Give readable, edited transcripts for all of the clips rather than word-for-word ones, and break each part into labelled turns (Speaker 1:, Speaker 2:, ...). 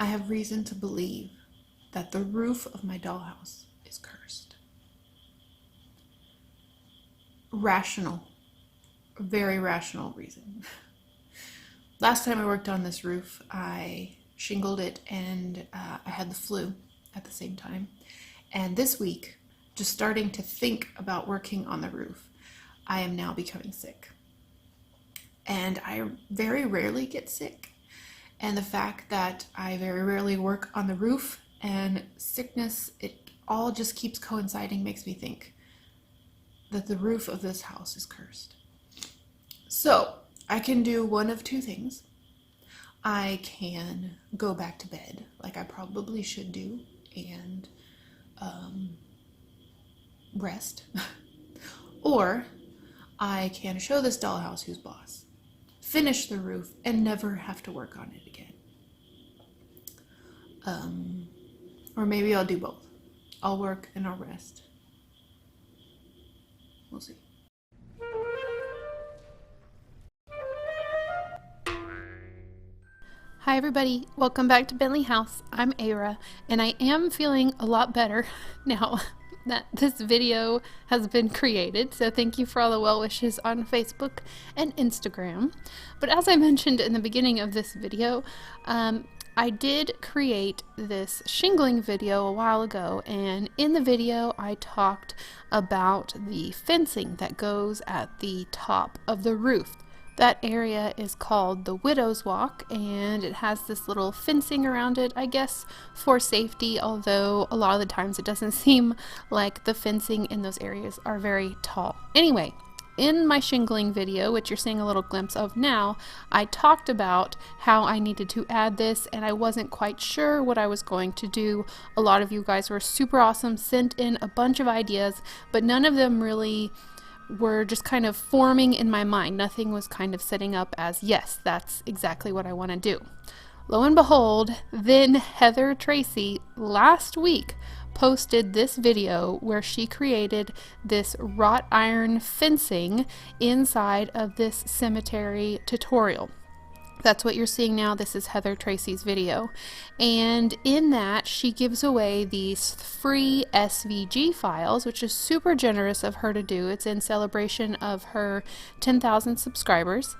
Speaker 1: I have reason to believe that the roof of my dollhouse is cursed. Rational, very rational reason. Last time I worked on this roof, I shingled it and I had the flu at the same time. And this week, just starting to think about working on the roof, I am now becoming sick. And I very rarely get sick. And the fact that I very rarely work on the roof and sickness, it all just keeps coinciding, makes me think that the roof of this house is cursed. So I can do one of two things. I can go back to bed, like I probably should do, and rest. Or I can show this dollhouse who's boss, finish the roof, and never have to work on it again. Or maybe I'll do both. I'll work and I'll rest. We'll see.
Speaker 2: Hi everybody, welcome back to Bentley House. I'm Ara, and I am feeling a lot better now that this video has been created, so thank you for all the well wishes on Facebook and Instagram. But as I mentioned in the beginning of this video, I did create this shingling video a while ago, and in the video I talked about the fencing that goes at the top of the roof. That area is called the Widow's Walk, and it has this little fencing around it, I guess, for safety, although a lot of the times it doesn't seem like the fencing in those areas are very tall. Anyway, in my shingling video, which you're seeing a little glimpse of now, I talked about how I needed to add this, and I wasn't quite sure what I was going to do. A lot of you guys were super awesome, sent in a bunch of ideas, but none of them really were just kind of forming in my mind. Nothing was kind of setting up as, yes, that's exactly what I want to do. Lo and behold, then Heather Tracy last week posted this video where she created this wrought iron fencing inside of this cemetery tutorial. That's what you're seeing now. This is Heather Tracy's video. And in that, she gives away these free SVG files, which is super generous of her to do. It's in celebration of her 10,000 subscribers.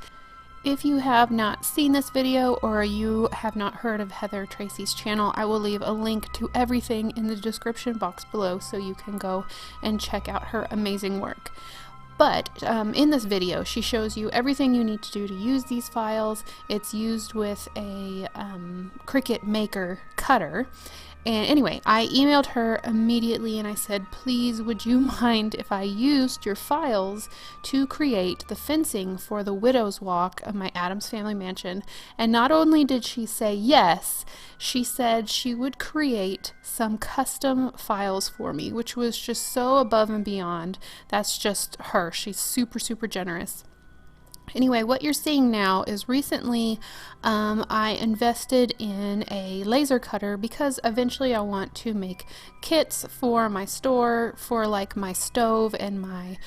Speaker 2: If you have not seen this video or you have not heard of Heather Tracy's channel, I will leave a link to everything in the description box below so you can go and check out her amazing work. But in this video, she shows you everything you need to do to use these files. It's used with a Cricut Maker cutter. And anyway, I emailed her immediately and I said, please, would you mind if I used your files to create the fencing for the Widow's Walk of my Addams family mansion? And not only did she say yes, she said she would create some custom files for me, which was just so above and beyond. That's just her. She's super, super generous. Anyway, what you're seeing now is recently I invested in a laser cutter because eventually I want to make kits for my store for like my stove and my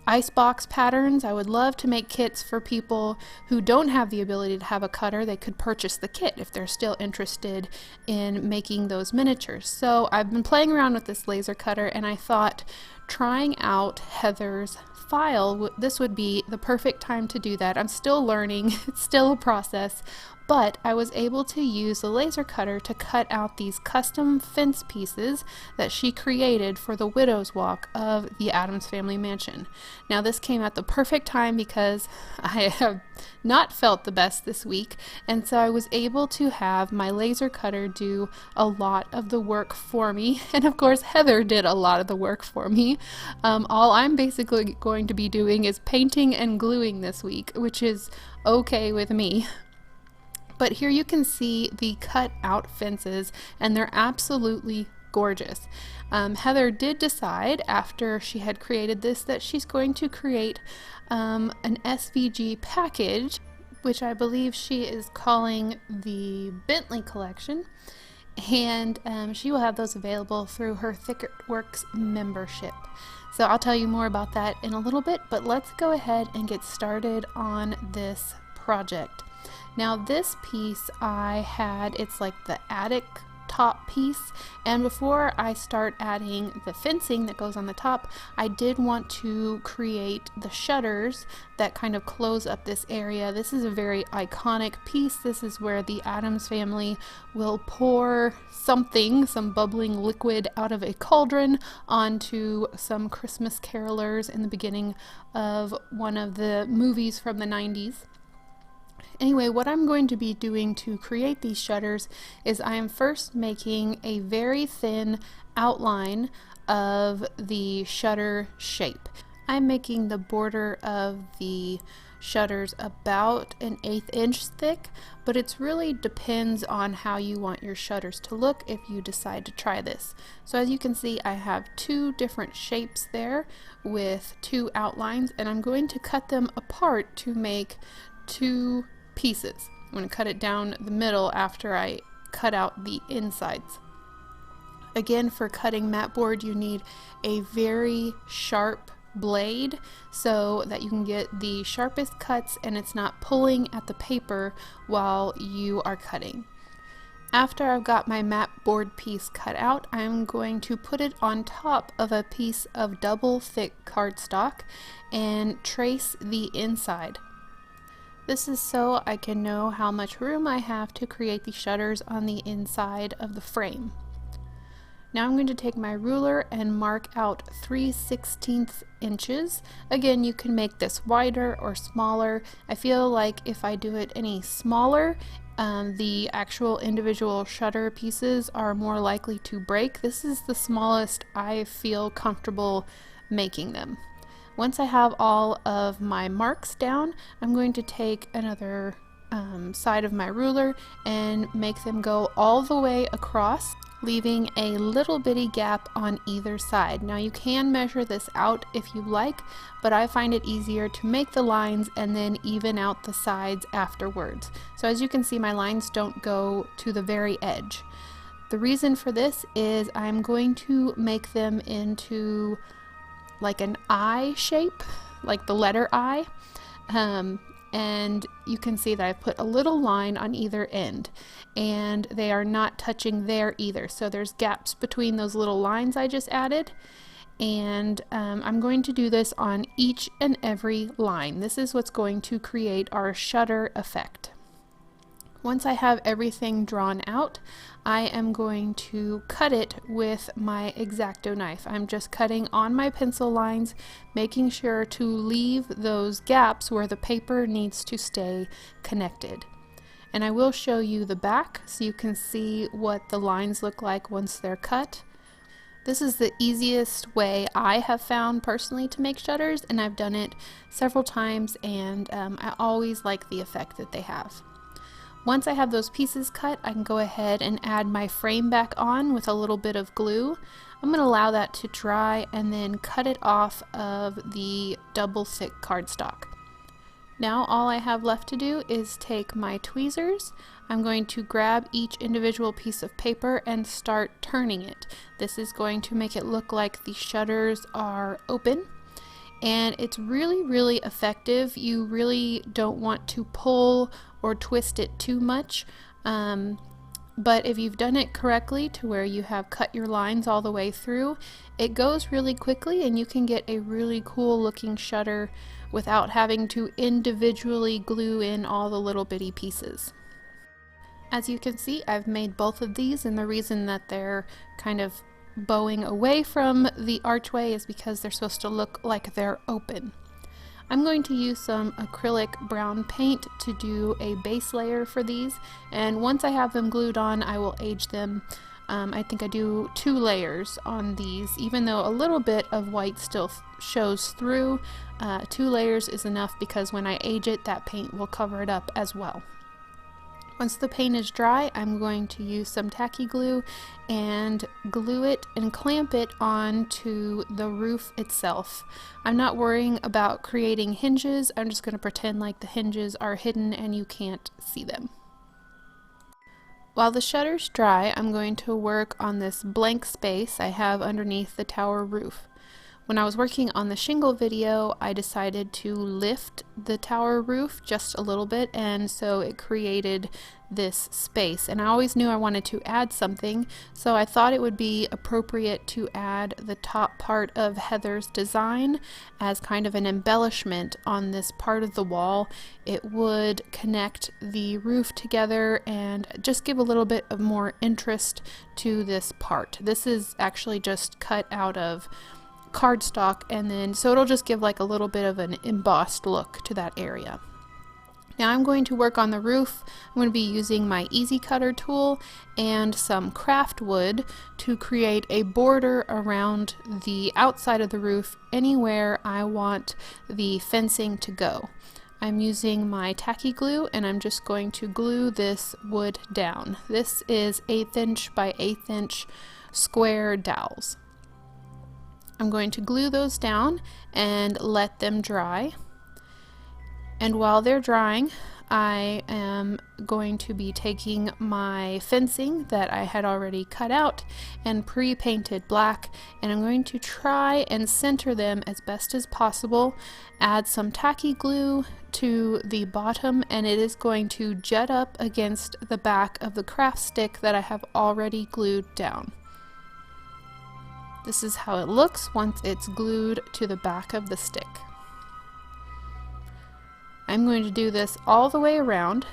Speaker 2: icebox patterns. I would love to make kits for people who don't have the ability to have a cutter. They could purchase the kit if they're still interested in making those miniatures. So I've been playing around with this laser cutter and I thought trying out Heather's file, this would be the perfect time to do that. I'm still learning, it's still a process, but I was able to use the laser cutter to cut out these custom fence pieces that she created for the Widow's Walk of the Addams family mansion. Now this came at the perfect time because I have not felt the best this week, and so I was able to have my laser cutter do a lot of the work for me, and of course Heather did a lot of the work for me. All I'm basically going to be doing is painting and gluing this week, which is okay with me. But here you can see the cut out fences, and they're absolutely gorgeous. Heather did decide after she had created this that she's going to create an SVG package, which I believe she is calling the Bentley collection, and she will have those available through her ThicketWorks membership. So I'll tell you more about that in a little bit, but let's go ahead and get started on this project. Now this piece it's like the attic top piece, and before I start adding the fencing that goes on the top, I did want to create the shutters that kind of close up this area. This is a very iconic piece. This is where the Addams family will pour some bubbling liquid out of a cauldron onto some Christmas carolers in the beginning of one of the movies from the 90s. Anyway, what I'm going to be doing to create these shutters is I am first making a very thin outline of the shutter shape. I'm making the border of the shutters about an 1/8 inch thick, but it really depends on how you want your shutters to look if you decide to try this. So as you can see, I have 2 different shapes there with 2 outlines, and I'm going to cut them apart to make 2 pieces. I'm going to cut it down the middle after I cut out the insides. Again, for cutting mat board, you need a very sharp blade so that you can get the sharpest cuts and it's not pulling at the paper while you are cutting. After I've got my mat board piece cut out, I'm going to put it on top of a piece of double thick cardstock and trace the inside. This is so I can know how much room I have to create the shutters on the inside of the frame. Now I'm going to take my ruler and mark out 3/16 inches. Again, you can make this wider or smaller. I feel like if I do it any smaller, the actual individual shutter pieces are more likely to break. This is the smallest I feel comfortable making them. Once I have all of my marks down, I'm going to take another side of my ruler and make them go all the way across, leaving a little bitty gap on either side. Now you can measure this out if you like, but I find it easier to make the lines and then even out the sides afterwards. So as you can see, my lines don't go to the very edge. The reason for this is I'm going to make them into like an I shape, like the letter I, and you can see that I've put a little line on either end, and they are not touching there either, so there's gaps between those little lines I just added, and I'm going to do this on each and every line. This is what's going to create our shutter effect. Once I have everything drawn out, I am going to cut it with my X-Acto knife. I'm just cutting on my pencil lines, making sure to leave those gaps where the paper needs to stay connected. And I will show you the back so you can see what the lines look like once they're cut. This is the easiest way I have found personally to make shutters, and I've done it several times, and I always like the effect that they have. Once I have those pieces cut, I can go ahead and add my frame back on with a little bit of glue. I'm going to allow that to dry and then cut it off of the double thick cardstock. Now all I have left to do is take my tweezers. I'm going to grab each individual piece of paper and start turning it. This is going to make it look like the shutters are open. And it's really effective. You really don't want to pull or twist it too much, but if you've done it correctly to where you have cut your lines all the way through, it goes really quickly and you can get a really cool looking shutter without having to individually glue in all the little bitty pieces. As you can see, I've made both of these, and the reason that they're kind of bowing away from the archway is because they're supposed to look like they're open. I'm going to use some acrylic brown paint to do a base layer for these, and once I have them glued on, I will age them. I think I do 2 layers on these, even though a little bit of white still shows through. 2 layers is enough because when I age it, that paint will cover it up as well. Once the paint is dry, I'm going to use some tacky glue and glue it and clamp it onto the roof itself. I'm not worrying about creating hinges. I'm just going to pretend like the hinges are hidden and you can't see them. While the shutters dry, I'm going to work on this blank space I have underneath the tower roof. When I was working on the shingle video, I decided to lift the tower roof just a little bit, and so it created this space. And I always knew I wanted to add something, so I thought it would be appropriate to add the top part of Heather's design as kind of an embellishment on this part of the wall. It would connect the roof together and just give a little bit of more interest to this part. This is actually just cut out of cardstock, and then so it'll just give like a little bit of an embossed look to that area. Now I'm going to work on the roof. I'm going to be using my easy cutter tool and some craft wood to create a border around the outside of the roof anywhere I want the fencing to go. I'm using my tacky glue, and I'm just going to glue this wood down. This is 1/8 inch by 1/8 inch square dowels. I'm going to glue those down and let them dry. And while they're drying, I am going to be taking my fencing that I had already cut out and pre-painted black, and I'm going to try and center them as best as possible, add some tacky glue to the bottom, and it is going to jut up against the back of the craft stick that I have already glued down. This is how it looks once it's glued to the back of the stick. I'm going to do this all the way around,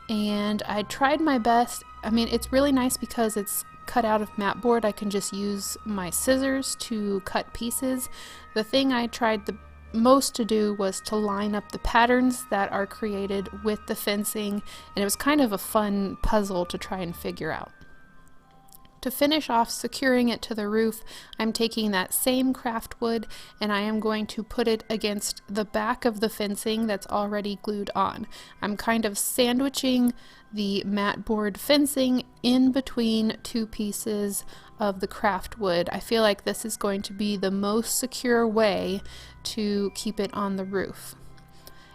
Speaker 2: and I tried my best. I mean, it's really nice because it's cut out of mat board. I can just use my scissors to cut pieces. The thing I tried the most to do was to line up the patterns that are created with the fencing, and it was kind of a fun puzzle to try and figure out. To finish off securing it to the roof, I'm taking that same craft wood and I am going to put it against the back of the fencing that's already glued on. I'm kind of sandwiching the mat board fencing in between two pieces of the craft wood. I feel like this is going to be the most secure way to keep it on the roof.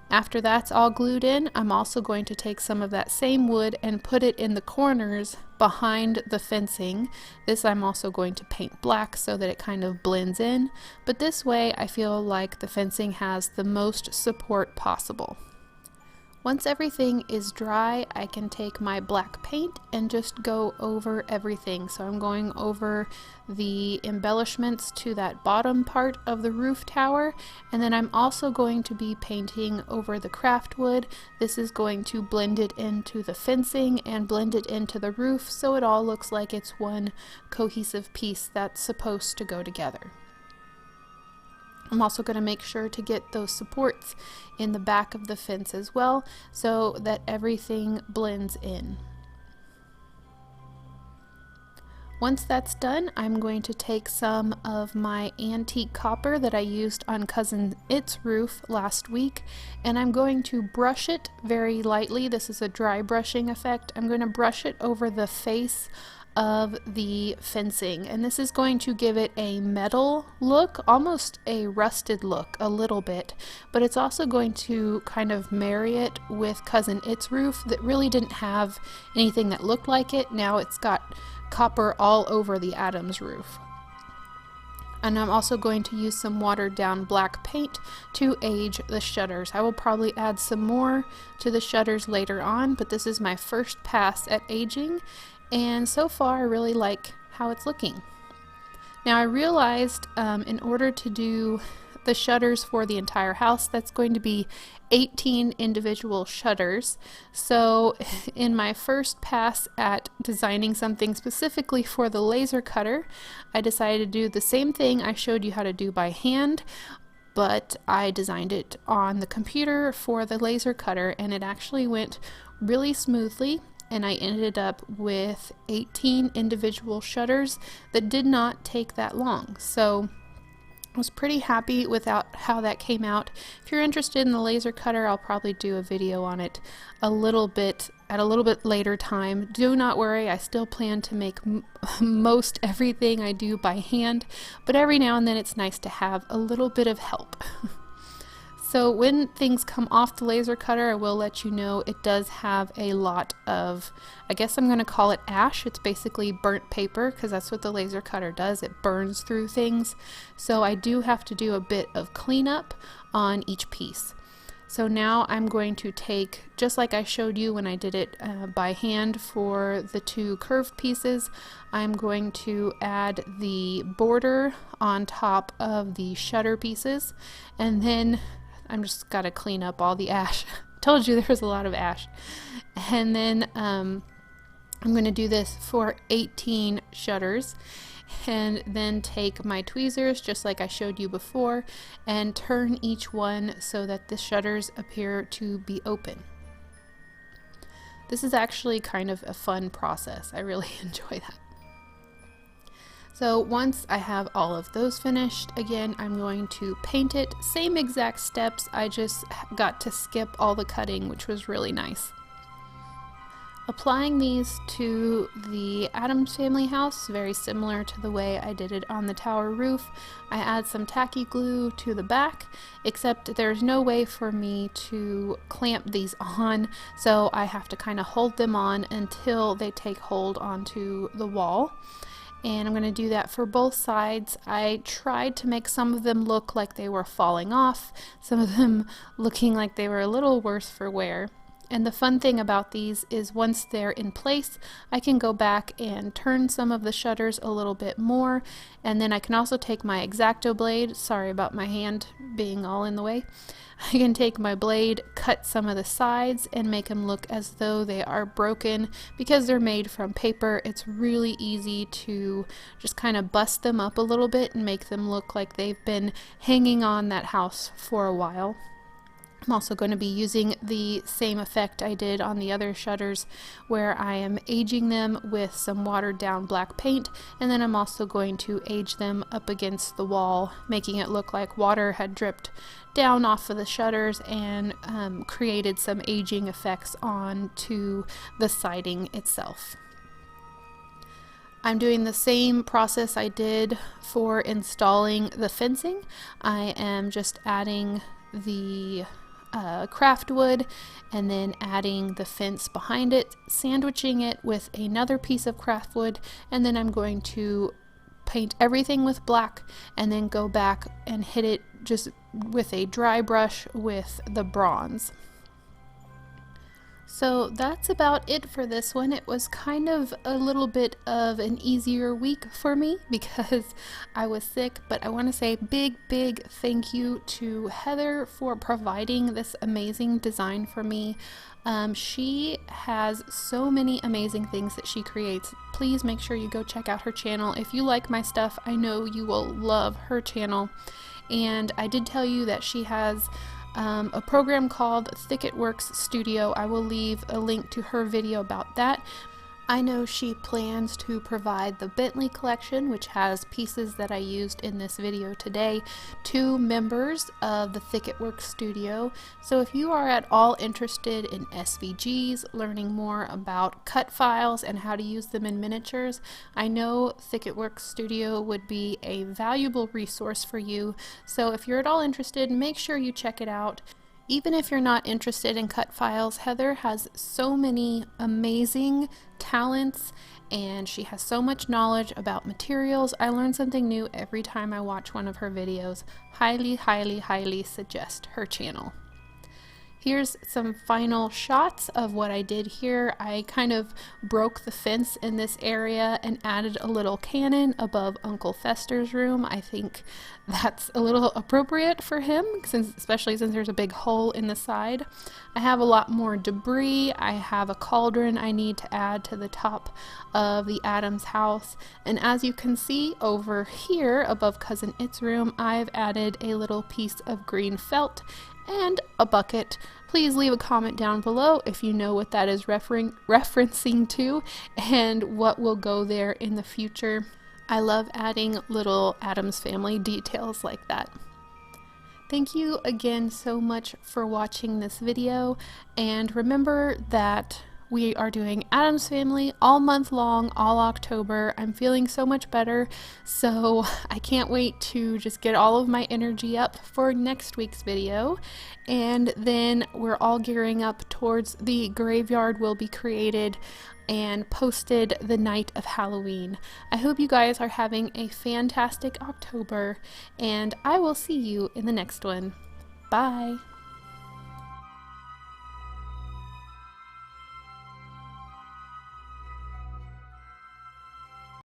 Speaker 2: After that's all glued in, I'm also going to take some of that same wood and put it in the corners behind the fencing. This I'm also going to paint black so that it kind of blends in, but this way I feel like the fencing has the most support possible. Once everything is dry, I can take my black paint and just go over everything. So I'm going over the embellishments to that bottom part of the roof tower, and then I'm also going to be painting over the craft wood. This is going to blend it into the fencing and blend it into the roof so it all looks like it's one cohesive piece that's supposed to go together. I'm also going to make sure to get those supports in the back of the fence as well so that everything blends in. Once that's done, I'm going to take some of my antique copper that I used on Cousin It's roof last week, and I'm going to brush it very lightly. This is a dry brushing effect. I'm going to brush it over the face of the fencing, and this is going to give it a metal look, almost a rusted look a little bit, but it's also going to kind of marry it with Cousin It's roof that really didn't have anything that looked like it. Now it's got copper all over the Addams roof. And I'm also going to use some watered down black paint to age the shutters. I will probably add some more to the shutters later on, but this is my first pass at aging, and so far I really like how it's looking. Now I realized in order to do the shutters for the entire house, that's going to be 18 individual shutters. So in my first pass at designing something specifically for the laser cutter, I decided to do the same thing I showed you how to do by hand, but I designed it on the computer for the laser cutter, and it actually went really smoothly. And I ended up with 18 individual shutters that did not take that long. So I was pretty happy with how that came out. If you're interested in the laser cutter, I'll probably do a video on it at a little bit later time. Do not worry, I still plan to make most everything I do by hand, but every now and then it's nice to have a little bit of help. So when things come off the laser cutter, I will let you know it does have a lot of, I guess I'm going to call it ash. It's basically burnt paper because that's what the laser cutter does. It burns through things. So I do have to do a bit of cleanup on each piece. So now I'm going to take, just like I showed you when I did it by hand for the two curved pieces, I'm going to add the border on top of the shutter pieces, and then I'm just got to clean up all the ash. Told you there was a lot of ash. And then I'm going to do this for 18 shutters. And then take my tweezers, just like I showed you before, and turn each one so that the shutters appear to be open. This is actually kind of a fun process. I really enjoy that. So once I have all of those finished, again, I'm going to paint it. Same exact steps, I just got to skip all the cutting, which was really nice. Applying these to the Addams family house, very similar to the way I did it on the tower roof. I add some tacky glue to the back, except there's no way for me to clamp these on, so I have to kind of hold them on until they take hold onto the wall. And I'm going to do that for both sides. I tried to make some of them look like they were falling off, some of them looking like they were a little worse for wear. And the fun thing about these is once they're in place, I can go back and turn some of the shutters a little bit more, and then I can also take my X-Acto blade, sorry about my hand being all in the way, I can take my blade, cut some of the sides, and make them look as though they are broken. Because they're made from paper, it's really easy to just kind of bust them up a little bit and make them look like they've been hanging on that house for a while. I'm also going to be using the same effect I did on the other shutters, where I am aging them with some watered down black paint, and then I'm also going to age them up against the wall, making it look like water had dripped down off of the shutters and created some aging effects onto the siding itself. I'm doing the same process I did for installing the fencing. I am just adding the craft wood and then adding the fence behind it, sandwiching it with another piece of craft wood, and then I'm going to paint everything with black and then go back and hit it just with a dry brush with the bronze. So that's about it for this one. It was kind of a little bit of an easier week for me because I was sick, but I want to say big thank you to Heather for providing this amazing design for me. She has so many amazing things that she creates. Please make sure you go check out her channel. If you like my stuff, I know you will love her channel. And I did tell you that she has a program called Thicketworks Studio. I will leave a link to her video about that. I know she plans to provide the Bentley collection, which has pieces that I used in this video today, to members of the Thicketworks Studio. So if you are at all interested in SVGs, learning more about cut files and how to use them in miniatures, I know Thicketworks Studio would be a valuable resource for you. So if you're at all interested, make sure you check it out. Even if you're not interested in cut files, Heather has so many amazing talents and she has so much knowledge about materials. I learn something new every time I watch one of her videos. Highly suggest her channel. Here's some final shots of what I did here. I kind of broke the fence in this area and added a little cannon above Uncle Fester's room. I think that's a little appropriate for him, especially since there's a big hole in the side. I have a lot more debris. I have a cauldron I need to add to the top of the Addams house. And as you can see over here above Cousin It's room, I've added a little piece of green felt and a bucket. Please leave a comment down below if you know what that is referencing to and what will go there in the future. I love adding little Addams family details like that. Thank you again so much for watching this video, and remember that we are doing Addams Family all month long, all October. I'm feeling so much better, so I can't wait to just get all of my energy up for next week's video. And then we're all gearing up towards the graveyard will be created and posted the night of Halloween. I hope you guys are having a fantastic October, and I will see you in the next one. Bye!